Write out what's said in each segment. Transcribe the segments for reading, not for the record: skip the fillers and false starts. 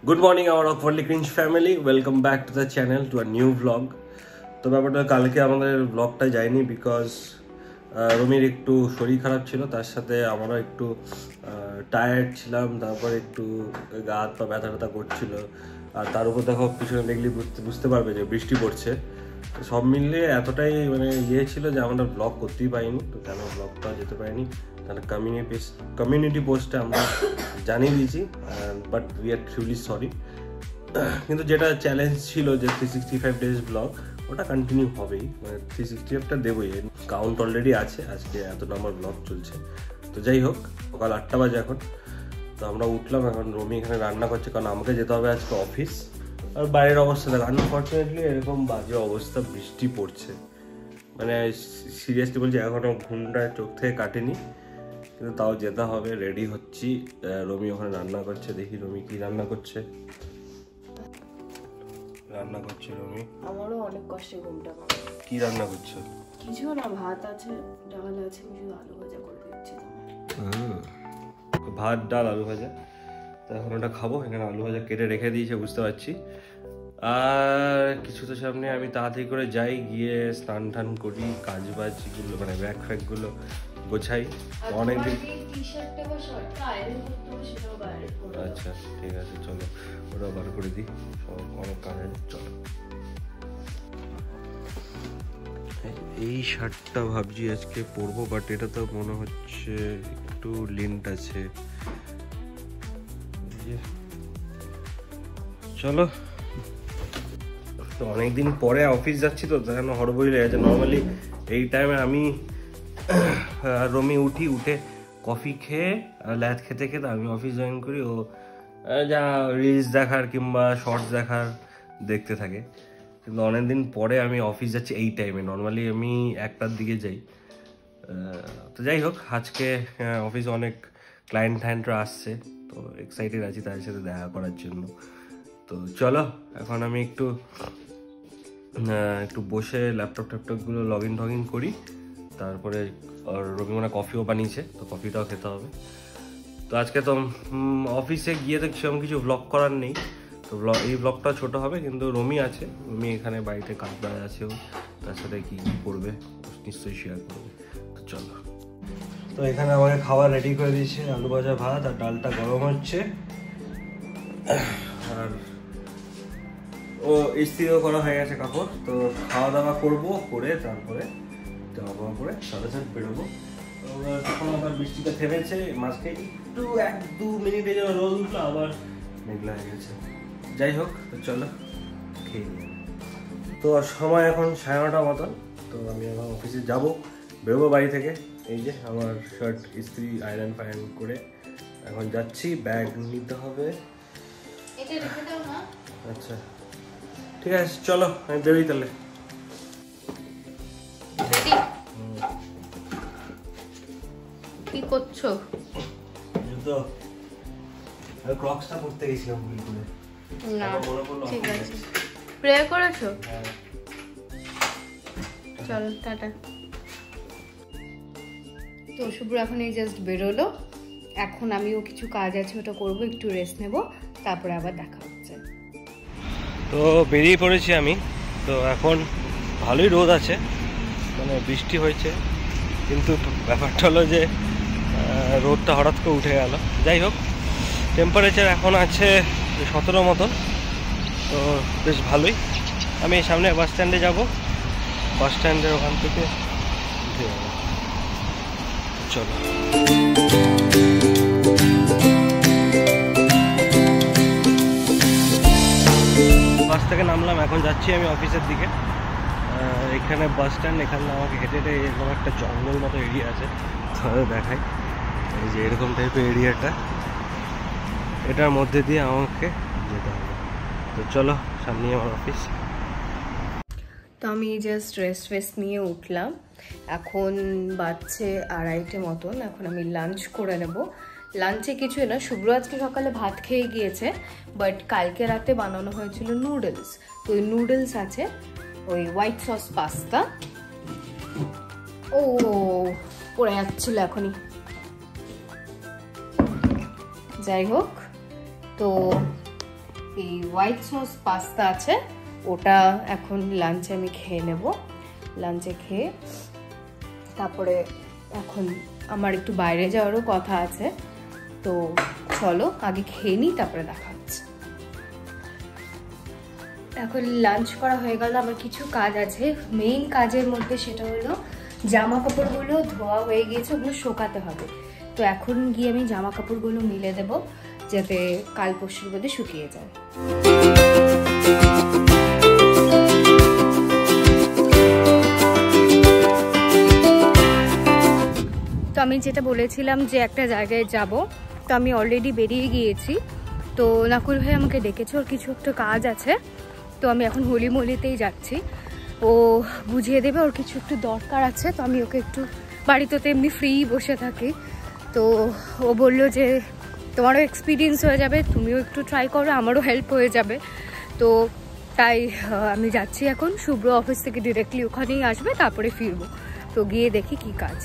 Good morning our awkwardly cringe family, welcome back to the channel to a new vlog. তো ব্যাপারটা কালকে আমাদের ভ্লগটা যায়নি বিকজ রুমির একটু শরীর খারাপ ছিল, তার সাথে আমারও একটু টায়ার্ড ছিলাম, তারপর একটু গা হাত পা ব্যথা ট্যাথা করছিল, আর তার উপর দেখো পিছনে দেখলে বুঝতে পারবে যে বৃষ্টি পড়ছে। তো সব মিলিয়ে এতটাই ছিল যে আমরা ব্লগ করতেই পারিনি। তো কেন ব্লগটা যেতে পারিনি, তাহলে কমিউনিটি পোস্টে আমরা জানিয়ে দিয়েছি, but we are truly sorry. কিন্তু যেটা চ্যালেঞ্জ ছিল যে 365 ডেজ ব্লগ, ওটা কন্টিনিউ হবেই, 365টা দেবই, কাউন্ট অলরেডি আছে, আজকে এত নম্বর ব্লগ চলছে। তো যাই হোক, সকাল 8টা বাজে এখন। তো আমরা উঠলাম, এখন রুমি এখানে রান্না করছে, কারণ আমাকে যেতে হবে আজকে অফিস। আর বাইরের অবস্থা দেখ, আনফর্চুনেটলি এরকম বাজে অবস্থা, বৃষ্টি পড়ছে, সিরিয়াসলি বলছি এখনও ঘুমটা চোখ থেকে কাটেনি, কিন্তু তাও যেতে হবে, রেডি হচ্ছি। রুমি ওখানে রান্না করছে, দেখি রুমি কি রান্না করছে। রুমি, আমারও অনেক কষ্টে ঘুমটা পাবে। কি রান্না করছো? কিছু না, ভাত আছে, ডাল আছে, কিছু আলু ভাজা করে দিচ্ছি। ভাত ডাল আলু ভাজা, তো এখন ওটা খাবো। এখানে আলু ভাজা কেটে রেখে দিয়েছে, বুঝতে পারছি। আর কিছু তো সামনে আমি তাড়াতাড়ি করে যাই, গিয়ে স্নান টান করি, কাজ বাজগুলো ব্যাগ ফ্যাগগুলো গোছাই। অনেকদিন আচ্ছা ঠিক আছে, চলো ওটা বার করে দিই, অনেক কাজ আছে, চলো। এই শার্টটা ভাবছি আজকে পরবো, বাট এটা তো মনে হচ্ছে একটু লিন্ট আছে। চলো, তো অনেকদিন পরে অফিস যাচ্ছি, তো যেন হড়বড়ি লেগে যাচ্ছে। নর্মালি এই টাইমে আমি রুমি উঠে কফি খেয়ে ল্যাদ খেতে খেতে আমি অফিস জয়েন করি, ও যা রিলস দেখার কিংবা শর্টস দেখার দেখতে থাকে। কিন্তু অনেকদিন পরে আমি অফিস যাচ্ছি এই টাইমে, নর্মালি আমি 1টার দিকে যাই। তো যাই হোক, আজকে অফিসে অনেক ক্লায়েন্টরা আসছে, তো এক্সাইটেড আছি তাদের সাথে দেখা করার জন্য। তো চলো, এখন আমি একটু বসে ল্যাপটপগুলো লগ ইন করি, তারপরে রবি মনে কফিও বানিয়েছে, তো কফিটাও খেতে হবে। তো আজকে তো অফিসে গিয়ে তো সেরকম কিছু ব্লগ করার নেই, তো এই ব্লগটা ছোট হবে, কিন্তু রুমি আছে, রুমি এখানে বাড়িতে কাজ বাজ আছে, তার সাথে কি করবে নিশ্চয়ই শেয়ার করবে। তো চলো, তো এখানে আমাকে খাবার রেডি করে দিয়েছে, আলু ভাজা ভাত, আর ডালটা গরম হচ্ছে, আর ও ইস্ত্রিও করা হয়ে গেছে কাপড়। তো খাওয়া দাওয়া করবো, করে তারপরে জামা কাপড় পরে সাথে বেরোবো। তখন আবার বৃষ্টিটা থেমেছে, মাঝকে একটু 1-2 মিনিটের জন্য রোদ উঠলো, আবার মেঘলা হয়ে গেছে। যাই হোক, তো চলো খেয়ে নিই। তো সময় এখন 9:30 মতন, তো আমি এখন অফিসে যাবো, বেরোবো বাড়ি থেকে। এই যে আমার শার্ট ইস্ত্রি আয়রন ফায়রন করে এখন যাচ্ছি, ব্যাগ নিতে হবে। আচ্ছা ঠিক আছে, চলো আমি বেরোই তাহলে। কি করছো? তো আমি ক্রক্সটা পরতে গেছিলাম ভুল করে। না ঠিক আছে, প্রে করেছো? চলো টাটা। তো শুভ্র এখন এই জাস্ট বেরোলো, এখন আমিও কিছু কাজ আছে ওটা করবো, একটু রেস্ট নেব, তারপরে আবার দেখা হচ্ছে। তো বেরিয়ে পড়েছি আমি। তো এখন ভালোই রোদ আছে, বৃষ্টি হয়েছে, কিন্তু ব্যাপারটা হলো যে রোদটা হঠাৎ করে উঠে গেল। যাই হোক, টেম্পারেচার এখন আছে 17 মতন, তো বেশ ভালোই। আমি সামনে বাস স্ট্যান্ডে যাবো, বাস স্ট্যান্ডের ওখান থেকে উঠে যাবো। চলো, বাস থেকে নামলাম, এখন যাচ্ছি আমি অফিসের দিকে। এখানে বাস স্ট্যান্ড, এখানে আমাকে হেঁটে হেঁটে এরকম একটা জঙ্গল মতো এরিয়া আছে, তাহলে দেখাই। এই যে এরকম টাইপের এরিয়াটা, এটার মধ্যে দিয়ে আমাকে যেতে হবে। তো চলো, সামনে আমার অফিস। তো আমি জাস্ট রেস্ট নিয়ে উঠলাম, এখন বাজছে 2:30 মতন, এখন আমি লাঞ্চ করে নেব। লাঞ্চে কিছুই না, শুভ্র আজকে সকালে ভাত খেয়ে গিয়েছে, বাট কালকে রাতে বানানো হয়েছিল নুডলস, তো ওই নুডলস আছে, ওই হোয়াইট সস পাস্তা। ও পড়ে যাচ্ছিল এখনই, যাই হোক। তো এই হোয়াইট সস পাস্তা আছে, ওটা এখন লাঞ্চে আমি খেয়ে নেব। লাঞ্চে খেয়ে তারপরে এখন আমার একটু বাইরে যাওয়ারও কথা আছে, তো চলো আগে খেয়ে নিই, তারপরে দেখা হচ্ছে। এখন লাঞ্চ করা হয়ে গেল, আমার কিছু কাজ আছে। মেইন কাজের মধ্যে সেটা হলো জামা কাপড়গুলো ধোয়া হয়ে গিয়েছে, ওগুলো শোকাতে হবে। তো এখন গিয়ে আমি জামা কাপড়গুলো মিলে দেব, যাতে কাল পরশুর মধ্যে শুকিয়ে যায়। তো আমি যেটা বলেছিলাম যে একটা জায়গায় যাব, তো আমি অলরেডি বেরিয়ে গিয়েছি। তো নাকুল ভাই আমাকে ডেকেছে, ওর কিছু একটা কাজ আছে, তো আমি এখন হোলিমলিতেই যাচ্ছি। ও বুঝিয়ে দেবে, ওর কিছু একটু দরকার আছে। তো আমি ওকে একটু, বাড়িতে তো এমনি ফ্রি বসে থাকি, তো ও বললো যে তোমারও এক্সপিরিয়েন্স হয়ে যাবে, তুমিও একটু ট্রাই করো, আমারও হেল্প হয়ে যাবে। তো তাই আমি যাচ্ছি এখন। শুভ্র অফিস থেকে ডিরেক্টলি ওখানেই আসবে, তারপরে ফিরবো। তো গিয়ে দেখি কি কাজ।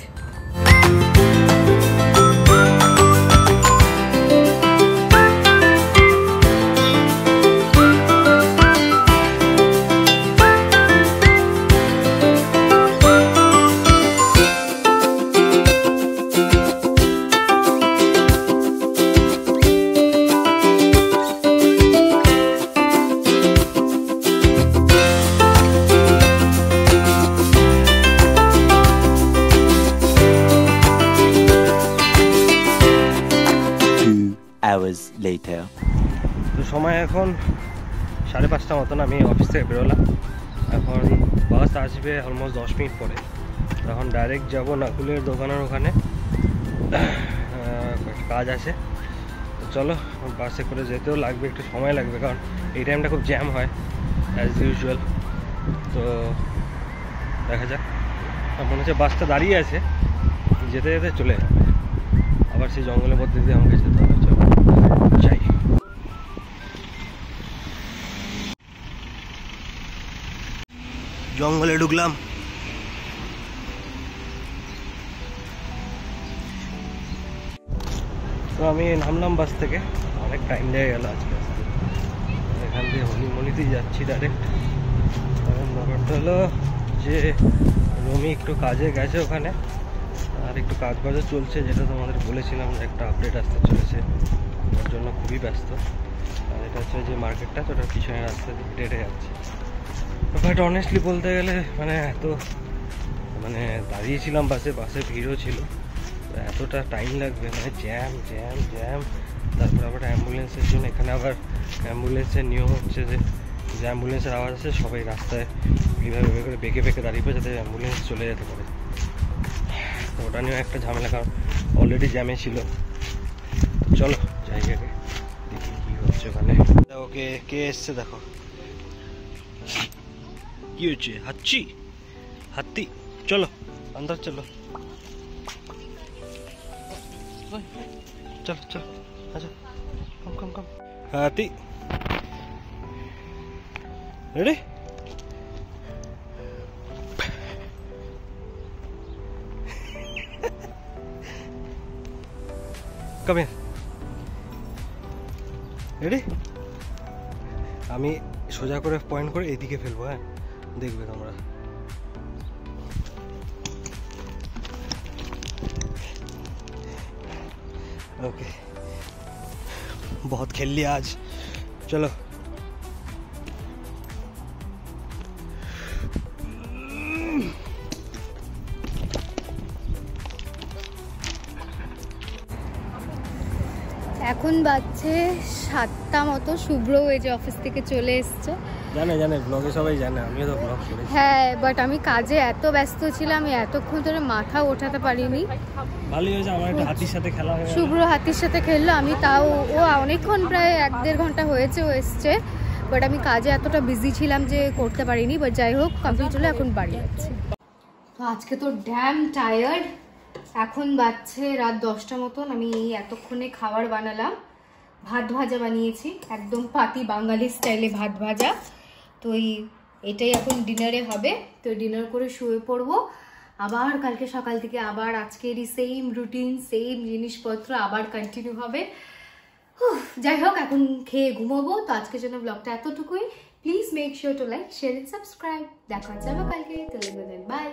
later. তো সময় এখন 5:30 মতন, আমি অফিস থেকে বেরোলাম। এখন বাস আসবে অলমোস্ট 10 মিনিট পরে। এখন ডাইরেক্ট যাব নাকুলের দোকানের ওখানে, কাজ আছে। তো চলো, বাসে করে যেতেও লাগবে, একটু সময় লাগবে, কারণ এই টাইমটা খুব জ্যাম হয় অ্যাজ ইউজুয়াল। তো দেখা যাক, মনে হচ্ছে বাসটা দাঁড়িয়ে আছে, যেতে যেতে চলে যাবে। আবার সেই জঙ্গলের মধ্যে দিয়ে আমাকে যেতে হবে। চলো যাই। জঙ্গলে ঢুকলাম। তো আমি নামলাম বাস থেকে, অনেক টাইম লেগে গেল আজকে আসতে। এখান দিয়ে হোলিমলিতেই যাচ্ছি ডাইরেক্ট। কারণ ব্যাপারটা হলো যে রমি একটু কাজে গেছে ওখানে, আর একটু কাজ বাজও চলছে, যেটা তোমাদের বলেছিলাম যে একটা আপডেট আসতে চলেছে, ওর জন্য খুবই ব্যস্ত। আর এটা হচ্ছে যে মার্কেটটা, তো ওটার পিছনে রাস্তা দিয়ে হেঁটে যাচ্ছে। বাট অনেস্টলি বলতে গেলে দাঁড়িয়েছিলাম বাসে, বাসে ভিড়ও ছিল, এতটা টাইম লাগবে, জ্যাম জ্যাম জ্যাম। তারপর আবার অ্যাম্বুলেন্সের জন্য, এখানে আবার অ্যাম্বুলেন্সের নিয়ম হচ্ছে যে অ্যাম্বুলেন্সের আওয়াজ আছে, সবাই রাস্তায় এইভাবে করে বেঁকে বেঁকে দাঁড়িয়ে পড়ে, যাতে অ্যাম্বুলেন্স চলে যেতে পারে। তো ওটা নিয়েও একটা ঝামেলা, কারণ অলরেডি জ্যামে ছিল। চলো জায়গাকে দেখি কি হচ্ছে ওখানে। ওকে কে এসছে দেখো, কি হচ্ছে? হাতি। চলো अंदर चलो, चलो चलो आजा, कम कम कम। हाथी रेडी? Come here, ready? আমি সোজা করে পয়েন্ট করে এদিকে ফেলবো, হ্যাঁ দেখবে তোমরা। ओके, बहुत खेल लिया आज, चलो। এখন বাজছে 7টা মতো। শুভ্র এই যে অফিস থেকে চলে এসছে। জানে ব্লগে সবাই জানে, আমিও তো ব্লগ করি। হ্যাঁ, বাট আমি কাজে এত ব্যস্ত ছিলাম, আমি এতক্ষণ ধরে মাথা ওঠাতে পারিনি। ভালোই হয়েছে, আমার একটা হাতির সাথে খেলা হয়ে গেল। শুভ্র হাতির সাথে খেললো, আমি তাও ও অনেকক্ষণ, প্রায় 1-1.5 ঘন্টা হয়েছে ও এসছে, বাট আমি কাজে এতটা বিজি ছিলাম যে করতে পারিনি। বাট যাই হোক, কমপ্লিট হলে এখন বাড়ি যাচ্ছি। তো আজকে তো ড্যাম টায়ার্ড। এখন বাজছে রাত 10টা মতন। আমি এতক্ষণে খাবার বানালাম, ভাত ভাজা বানিয়েছি, একদম পাতি বাঙালি স্টাইলে ভাত ভাজা। তো এটাই এখন ডিনারে হবে। তো ডিনার করে শুয়ে পড়বো, আবার কালকে সকাল থেকে আবার আজকেরই সেম রুটিন, সেম জিনিসপত্র আবার কন্টিনিউ হবে। যাই হোক, এখন খেয়ে ঘুমাবো। তো আজকের জন্য ব্লগটা এতটুকুই। Please make sure to like, share and subscribe. দেখা হচ্ছে আবার কালকে। বাই।